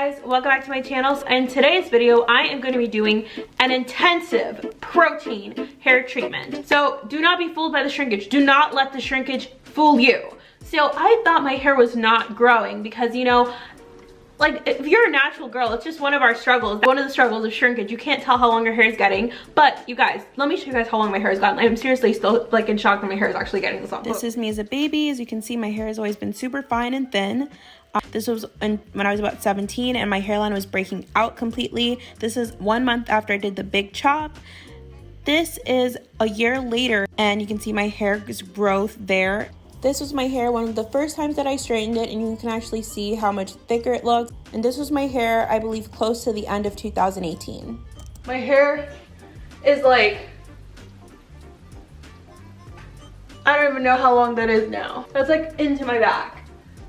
guys, welcome back to my channel. In today's video I am going to be doing an intensive protein hair treatment. So do not be fooled by the shrinkage. Do not let the shrinkage fool you. So I thought my hair was not growing because, you know, like if you're a natural girl, it's just one of our struggles. One of the struggles of shrinkage. You can't tell how long your hair is getting. But you guys, let me show you guys how long my hair has gotten. I'm seriously still like in shock that my hair is actually getting this long. This is me as a baby. As you can see, my hair has always been super fine and thin. This was when I was about 17 and my hairline was breaking out completely. This is 1 month after I did the big chop. This is a year later and you can see my hair's growth there. This was my hair one of the first times that I straightened it, and you can actually see how much thicker it looked. And this was my hair, I believe, close to the end of 2018. My hair is like, I don't even know how long that is now. That's like into my back.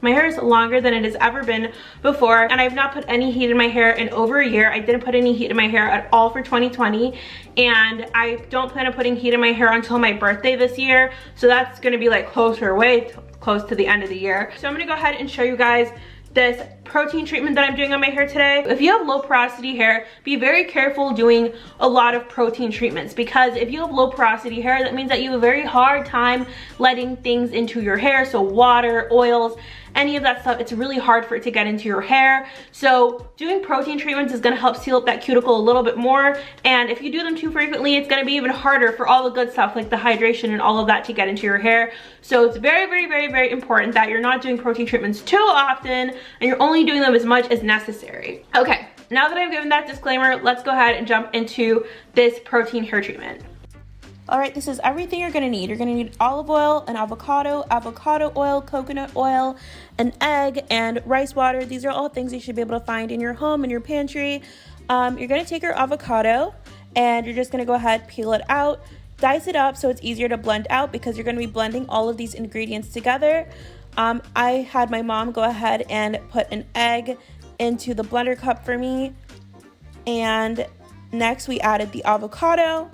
My hair is longer than it has ever been before, and I've not put any heat in my hair in over a year. I didn't put any heat in my hair at all for 2020, and I don't plan on putting heat in my hair until my birthday this year, so that's gonna be like way close to the end of the year. So I'm gonna go ahead and show you guys this protein treatment that I'm doing on my hair today. If you have low porosity hair, be very careful doing a lot of protein treatments, because if you have low porosity hair, that means that you have a very hard time letting things into your hair. So water, oils, any of that stuff, it's really hard for it to get into your hair. So doing protein treatments is gonna help seal up that cuticle a little bit more. And if you do them too frequently, it's gonna be even harder for all the good stuff like the hydration and all of that to get into your hair. So it's very important that you're not doing protein treatments too often and you're only doing them as much as necessary. Okay, now that I've given that disclaimer, let's go ahead and jump into this protein hair treatment. All right, this is everything you're gonna need. You're gonna need olive oil, an avocado oil, coconut oil, an egg, and rice water. These are all things you should be able to find in your home, in your pantry. You're gonna take your avocado and you're just gonna go ahead, peel it out, dice it up so it's easier to blend out because you're gonna be blending all of these ingredients together. I had my mom go ahead and put an egg into the blender cup for me. And next we added the avocado.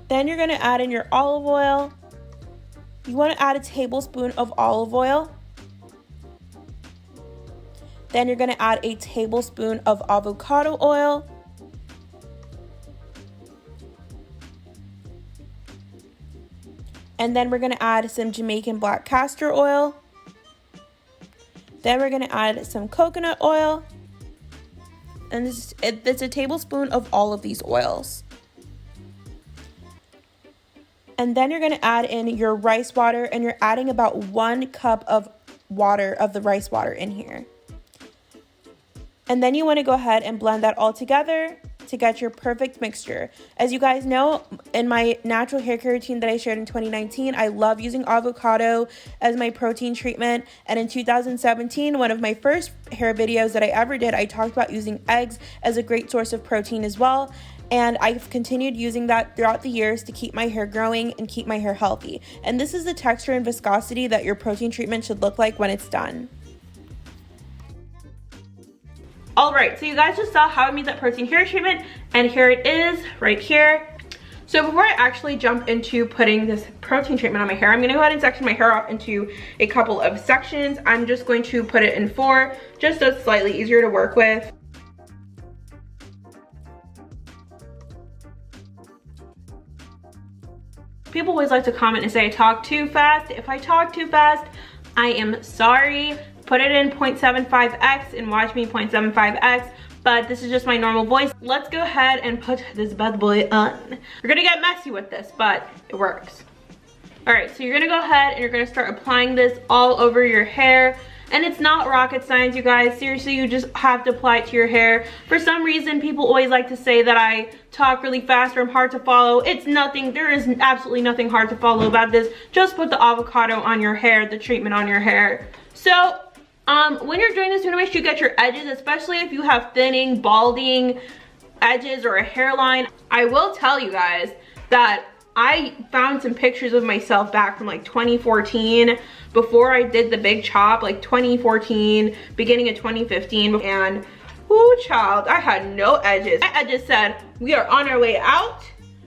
Then you're gonna add in your olive oil. You wanna add a tablespoon of olive oil. Then you're gonna add a tablespoon of avocado oil. And then we're gonna add some Jamaican black castor oil. Then we're gonna add some coconut oil. And it's a tablespoon of all of these oils. And then you're gonna add in your rice water, and you're adding about 1 cup of water, of the rice water in here. And then you wanna go ahead and blend that all together to get your perfect mixture. As you guys know, in my natural hair care routine that I shared in 2019, I love using avocado as my protein treatment. And in 2017, one of my first hair videos that I ever did, I talked about using eggs as a great source of protein as well. And I've continued using that throughout the years to keep my hair growing and keep my hair healthy. And this is the texture and viscosity that your protein treatment should look like when it's done. All right, so you guys just saw how I made that protein hair treatment, and here it is right here. So before I actually jump into putting this protein treatment on my hair, I'm gonna go ahead and section my hair off into a couple of sections. I'm just going to put it in 4, just so it's slightly easier to work with. People always like to comment and say I talk too fast. If I talk too fast, I am sorry. Put it in 0.75x and watch me 0.75x, but this is just my normal voice. Let's go ahead and put this bad boy on. We're gonna get messy with this, but it works. All right, so you're gonna go ahead and you're gonna start applying this all over your hair. And it's not rocket science, you guys. Seriously, you just have to apply it to your hair. For some reason, people always like to say that I talk really fast or I'm hard to follow. It's nothing. There is absolutely nothing hard to follow about this. Just put the avocado on your hair, the treatment on your hair. So, when you're doing this, you want to make sure you get your edges, especially if you have thinning, balding edges or a hairline. I will tell you guys that I found some pictures of myself back from like 2014 before I did the big chop, like 2014, beginning of 2015, and ooh child, I had no edges. My edges said, we are on our way out.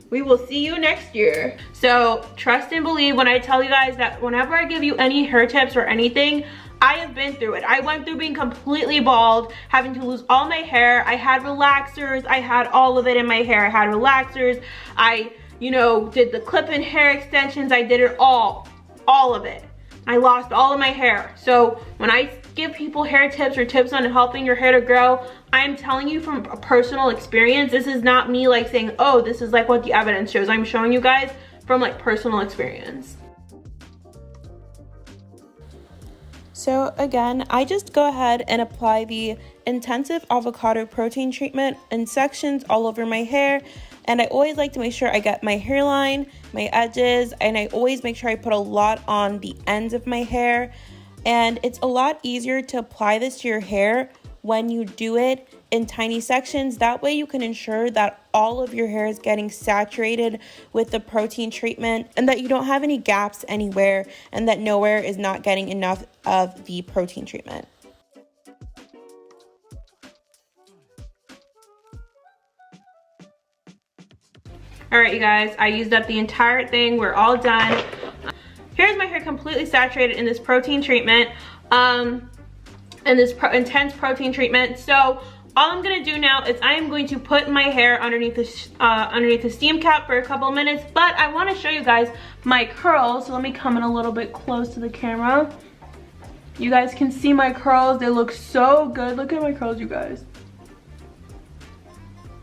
We will see you next year. So trust and believe when I tell you guys that whenever I give you any hair tips or anything, I have been through it. I went through being completely bald, having to lose all my hair. I had relaxers. I had all of it in my hair. I had relaxers. I, you know, did the clip-in hair extensions. I did it all of it. I lost all of my hair. So when I give people hair tips or tips on helping your hair to grow, I'm telling you from a personal experience. This is not me like saying, oh, this is like what the evidence shows. I'm showing you guys from like personal experience. So again, I just go ahead and apply the intensive avocado protein treatment in sections all over my hair. And I always like to make sure I get my hairline, my edges, and I always make sure I put a lot on the ends of my hair. And it's a lot easier to apply this to your hair when you do it in tiny sections. That way you can ensure that all of your hair is getting saturated with the protein treatment and that you don't have any gaps anywhere and that nowhere is not getting enough of the protein treatment. All right, you guys, I used up the entire thing. We're all done. Here's my hair completely saturated in this protein treatment, and this intense protein treatment. So all I'm gonna do now is I am going to put my hair underneath the steam cap for a couple of minutes, but I wanna show you guys my curls. So let me come in a little bit close to the camera. You guys can see my curls. They look so good. Look at my curls, you guys.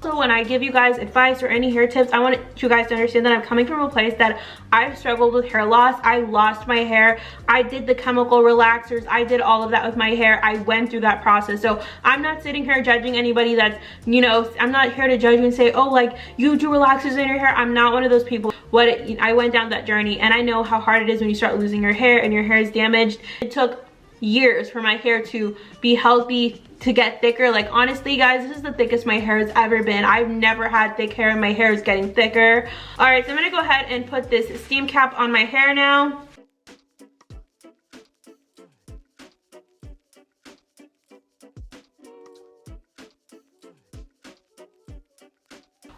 So when I give you guys advice or any hair tips, I want you guys to understand that I'm coming from a place that I've struggled with hair loss. I lost my hair. I did the chemical relaxers. I did all of that with my hair. I went through that process. So I'm not sitting here judging anybody that's, you know, I'm not here to judge you and say, oh, like you do relaxers in your hair. I'm not one of those people. I went down that journey and I know how hard it is when you start losing your hair and your hair is damaged. It took years for my hair to be healthy, to get thicker. Like honestly guys, this is the thickest my hair has ever been. I've never had thick hair and my hair is getting thicker. All right, so I'm gonna go ahead and put this steam cap on my hair now.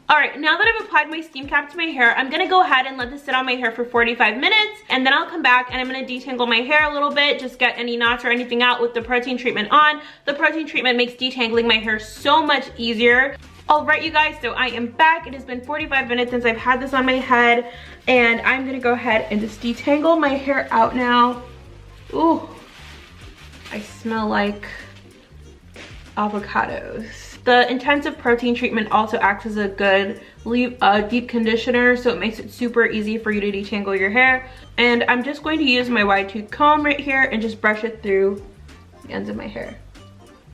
All right, now that I've applied my steam cap to my hair, I'm gonna go ahead and let this sit on my hair for 45 minutes, and then I'll come back and I'm gonna detangle my hair a little bit, just get any knots or anything out with the protein treatment on. The protein treatment makes detangling my hair so much easier. All right, you guys, so I am back. It has been 45 minutes since I've had this on my head, and I'm gonna go ahead and just detangle my hair out now. Ooh, I smell like avocados. The intensive protein treatment also acts as a good deep conditioner, so it makes it super easy for you to detangle your hair. And I'm just going to use my wide tooth comb right here and just brush it through the ends of my hair.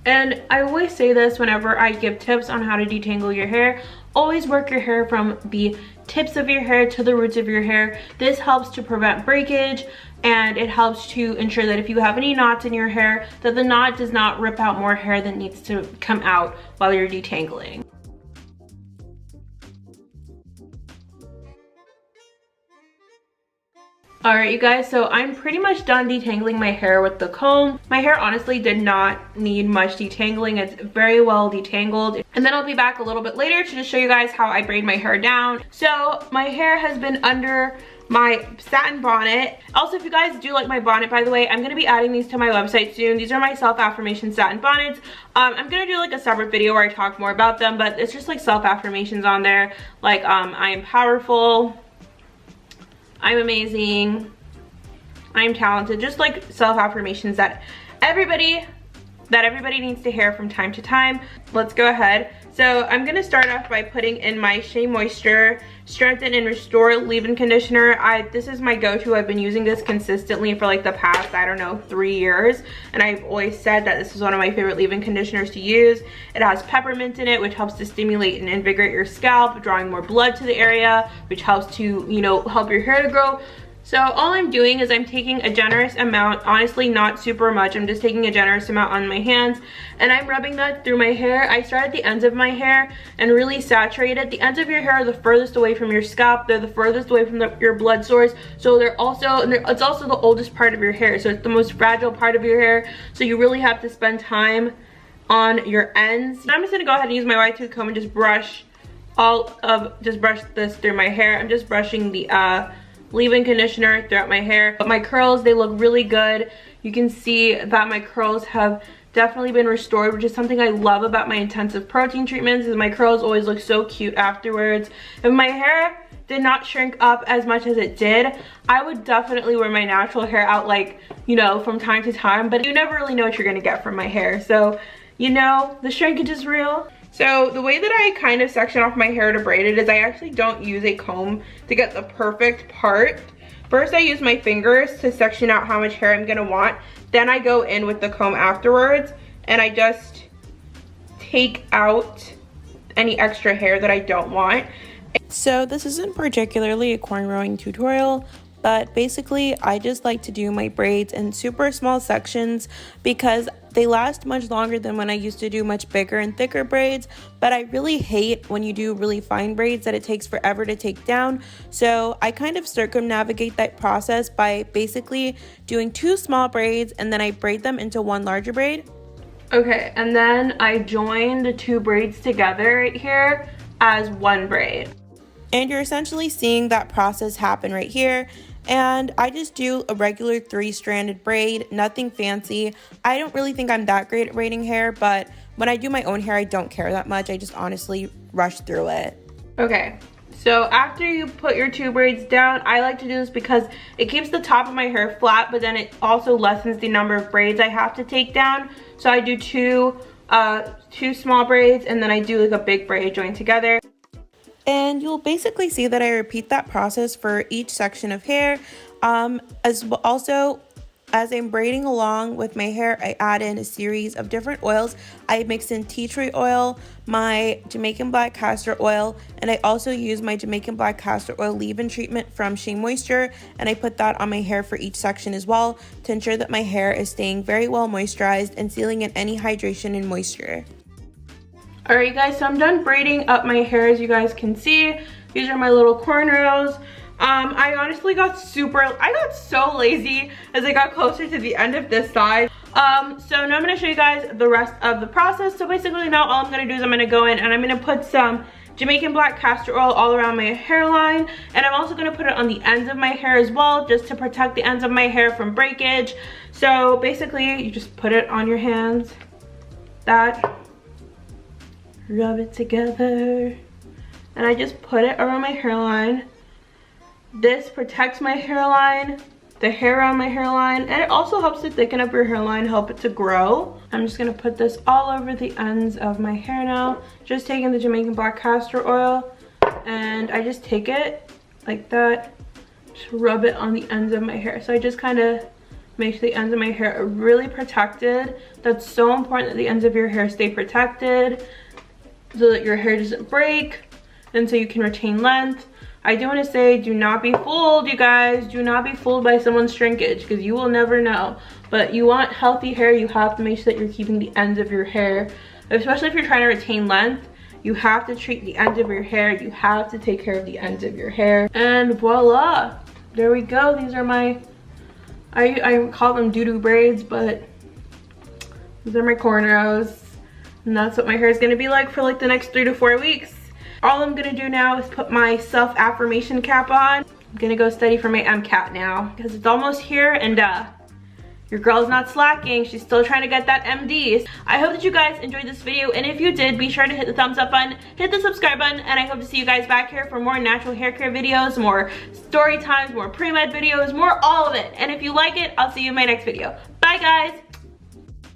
And I always say this whenever I give tips on how to detangle your hair, always work your hair from the tips of your hair to the roots of your hair. This helps to prevent breakage, and it helps to ensure that if you have any knots in your hair, that the knot does not rip out more hair that needs to come out while you're detangling. All right, you guys, so I'm pretty much done detangling my hair with the comb. My hair honestly did not need much detangling. It's very well detangled. And then I'll be back a little bit later to just show you guys how I braid my hair down. So my hair has been under my satin bonnet. Also, if you guys do like my bonnet, by the way, I'm gonna be adding these to my website soon. These are my self-affirmation satin bonnets. I'm gonna do like a separate video where I talk more about them, but it's just like self-affirmations on there. Like, I am powerful, I'm amazing, I'm talented, just like self-affirmations that everybody needs to hear from time to time. Let's go ahead. So I'm gonna start off by putting in my Shea Moisture Strengthen and Restore Leave-In Conditioner. This is my go-to. I've been using this consistently for like the past, I don't know, 3 years. And I've always said that this is one of my favorite leave-in conditioners to use. It has peppermint in it, which helps to stimulate and invigorate your scalp, drawing more blood to the area, which helps to, you know, help your hair to grow. So all I'm doing is I'm taking a generous amount, honestly not super much, I'm just taking a generous amount on my hands, and I'm rubbing that through my hair. I start at the ends of my hair and really saturate it. The ends of your hair are the furthest away from your scalp, they're the furthest away from your blood source, so it's also the oldest part of your hair, so it's the most fragile part of your hair, so you really have to spend time on your ends. I'm just gonna go ahead and use my wide tooth comb and just brush this through my hair. I'm just brushing the leave-in conditioner throughout my hair. But my curls, they look really good. you can see that my curls have definitely been restored, which is something I love about my intensive protein treatments, is my curls always look so cute afterwards. If my hair did not shrink up as much as it did, I would definitely wear my natural hair out, like, you know, from time to time, but you never really know what you're gonna get from my hair. So, you know, the shrinkage is real. So the way that I kind of section off my hair to braid it is I actually don't use a comb to get the perfect part. First I use my fingers to section out how much hair I'm gonna want. Then I go in with the comb afterwards and I just take out any extra hair that I don't want. So this isn't particularly a cornrowing tutorial, but basically I just like to do my braids in super small sections because they last much longer than when I used to do much bigger and thicker braids. But I really hate when you do really fine braids that it takes forever to take down. So I kind of circumnavigate that process by basically doing 2 small braids and then I braid them into 1 larger braid. Okay, and then I join the 2 braids together right here as 1 braid. And you're essentially seeing that process happen right here. And I just do a regular 3-stranded braid, nothing fancy. I don't really think I'm that great at braiding hair, but when I do my own hair, I don't care that much. I just honestly rush through it. Okay, so after you put your 2 braids down, I like to do this because it keeps the top of my hair flat, but then it also lessens the number of braids I have to take down. So I do 2 small braids and then I do like a big braid joined together. And you'll basically see that I repeat that process for each section of hair. Also, as I'm braiding along with my hair, I add in a series of different oils. I mix in tea tree oil, my Jamaican black castor oil, and I also use my Jamaican black castor oil leave-in treatment from Shea Moisture, and I put that on my hair for each section as well to ensure that my hair is staying very well moisturized and sealing in any hydration and moisture. Alright guys, so I'm done braiding up my hair. As you guys can see, these are my little cornrows. I honestly got so lazy as I got closer to the end of this side. So now I'm going to show you guys the rest of the process. So basically now all I'm going to do is I'm going to go in and I'm going to put some Jamaican black castor oil all around my hairline, and I'm also going to put it on the ends of my hair as well, just to protect the ends of my hair from breakage. So basically you just put it on your hands, rub it together, and I just put it around my hairline. This protects my hairline, the hair on my hairline, and it also helps to thicken up your hairline, help it to grow. I'm just gonna put this all over the ends of my hair now. Just taking the Jamaican black castor oil, and I just take it like that, just rub it on the ends of my hair. So I just kind of make the ends of my hair really protected. That's so important that the ends of your hair stay protected so that your hair doesn't break and so you can retain length. I do want to say, do not be fooled, you guys. Do not be fooled by someone's shrinkage, because you will never know. But you want healthy hair, you have to make sure that you're keeping the ends of your hair, especially if you're trying to retain length. You have to treat the ends of your hair. You have to take care of the ends of your hair. And voila, there we go. These are my, I call them doo-doo braids, but these are my cornrows. And that's what my hair is going to be like for like the next 3 to 4 weeks. All I'm going to do now is put my self-affirmation cap on. I'm going to go study for my MCAT now because it's almost here, and your girl's not slacking. She's still trying to get that MD. I hope that you guys enjoyed this video, and if you did, be sure to hit the thumbs up button, hit the subscribe button, and I hope to see you guys back here for more natural hair care videos, more story times, more pre-med videos, more all of it. And if you like it, I'll see you in my next video. Bye guys!